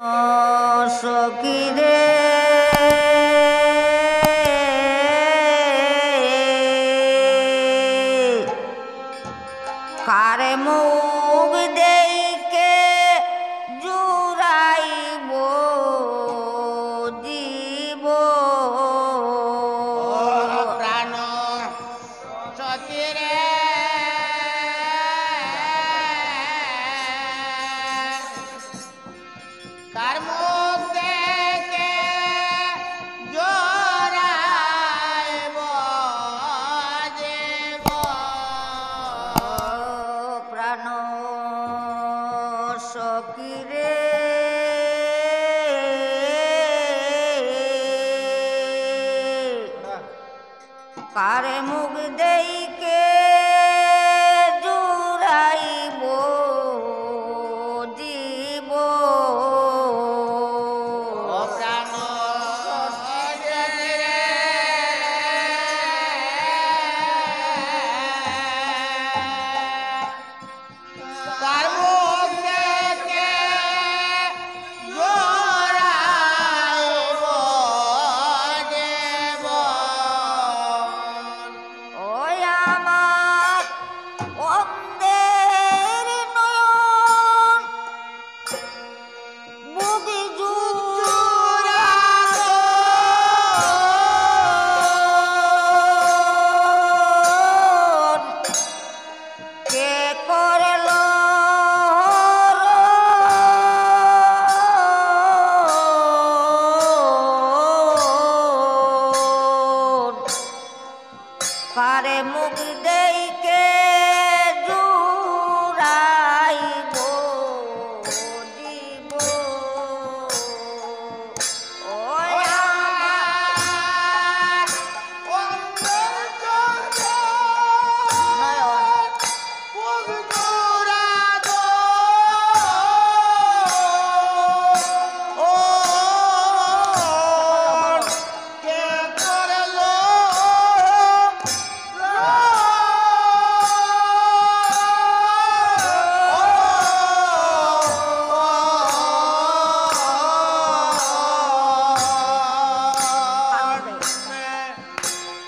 সখী রে কারে মুখ দেইকে জুড়াইব জীব প্রাণ সখী রে কার মুখ দেখে জোড়াইব জীব প্রাণ সখী রে কারে মুখ দেইকে জুড়াইব জীব প্রাণ সখী রে কার মুখ দেখে জোড়াইব জীব ওই আমার অন্ধের নয়ন বুকে জুড়ান কে করল কারে মুখ দেইকে জুড়াইব জীব ওই আমার নয়ন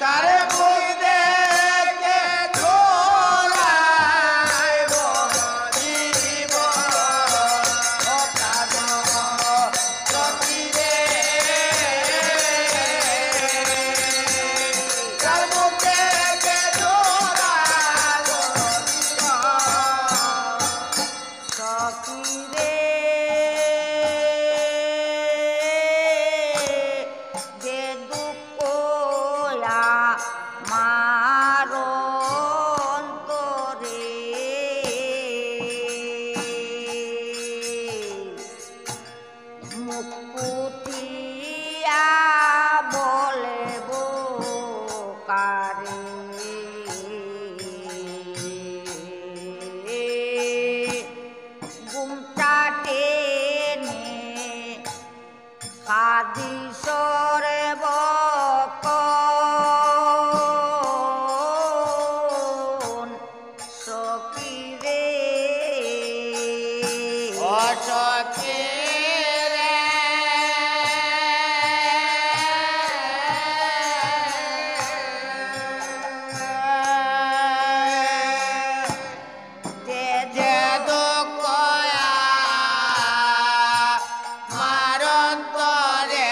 কারে মুখ দেখে জোড়াইব জীব প্রাণ সখী রে কার মুখ দেখে জোড়াইব জীব সখী রে যে দুঃখ আমার অন্তরে মুখ ফুটিয়া বলব কারে ঘুমটা টেনে কাঁদি সরে বকন সখী রে সখী রে যে যে দুঃখ আমার অন্তরে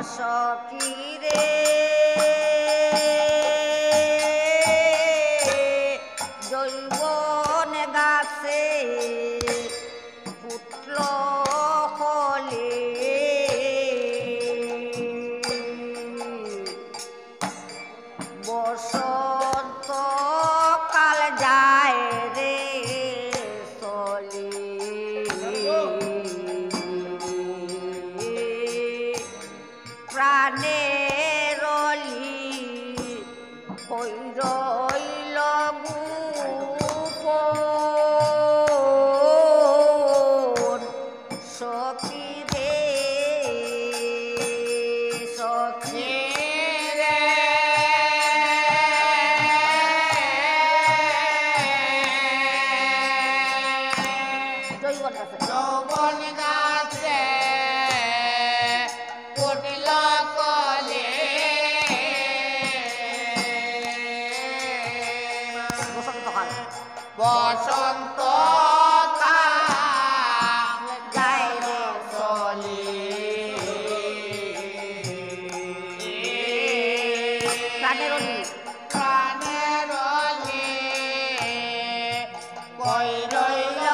সখী রে জৈবন গাছে পুত্র হলে বসন্ত কাল যায় রে চলে প্রাণের হই রইল গোপন সখী রে সখী জৈবন গাছে যৌবন গাছে ফুটল কলে বসন্তকাল বসন্ত কাল যায় রে চলে প্রাণের প্রাণের কই রইল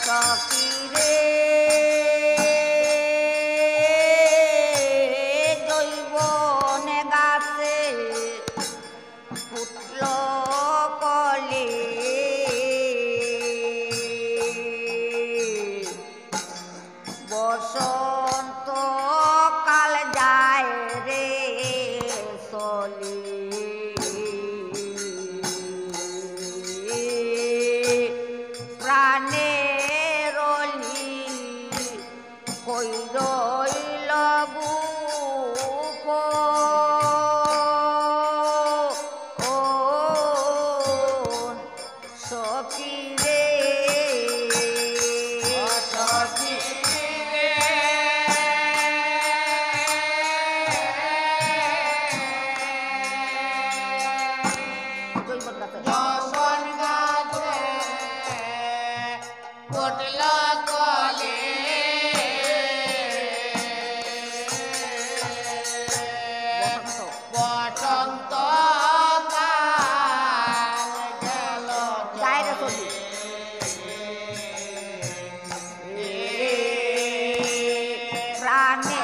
সখী রে জৈবন গাছে ফুটল কলে বসন্ত কাল যায় রে চলে প্রাণের কই রইল গোপন সখী রে সখী জৈবন গাছে যৌবন গাছে ফুটল কলে বসন্ত বসন্ত কাল গেল যায় রে চলে প্রাণে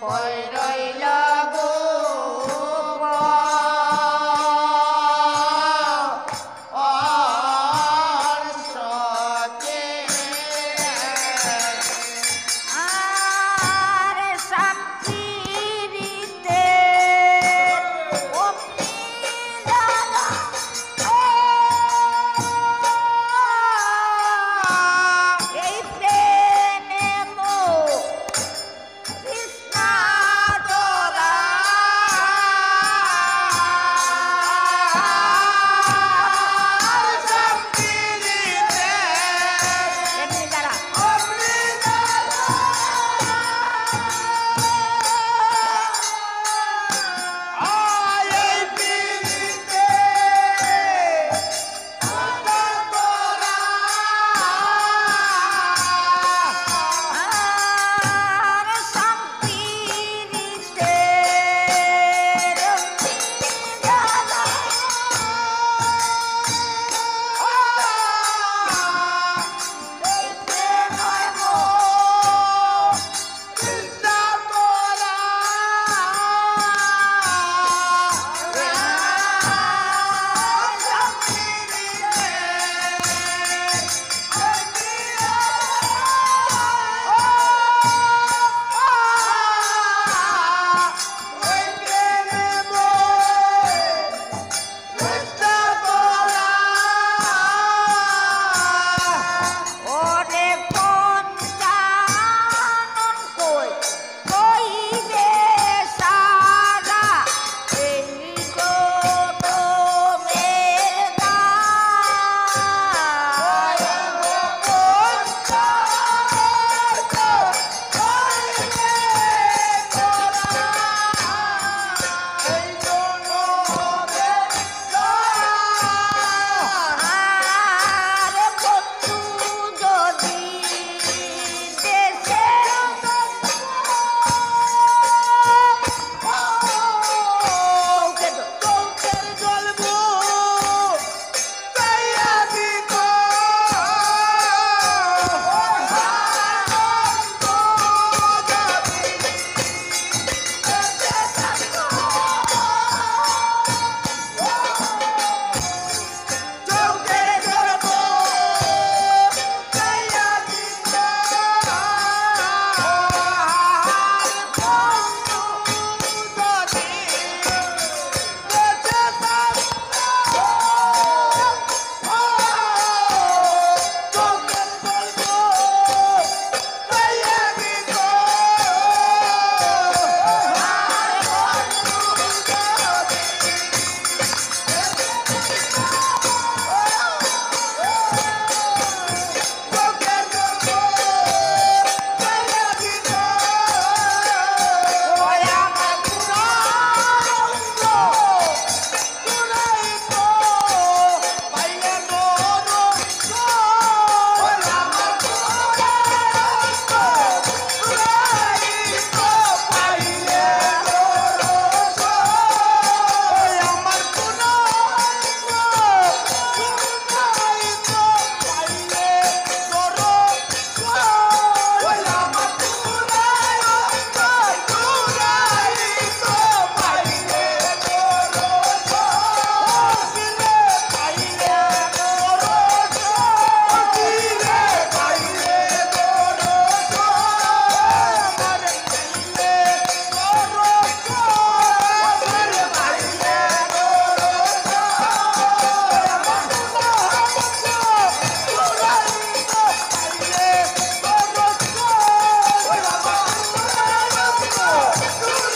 কই রইল আরে শান্তিরিতে অগ্নি জ্বালা এই প্রেমে তৃষ্ণা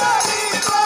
রইল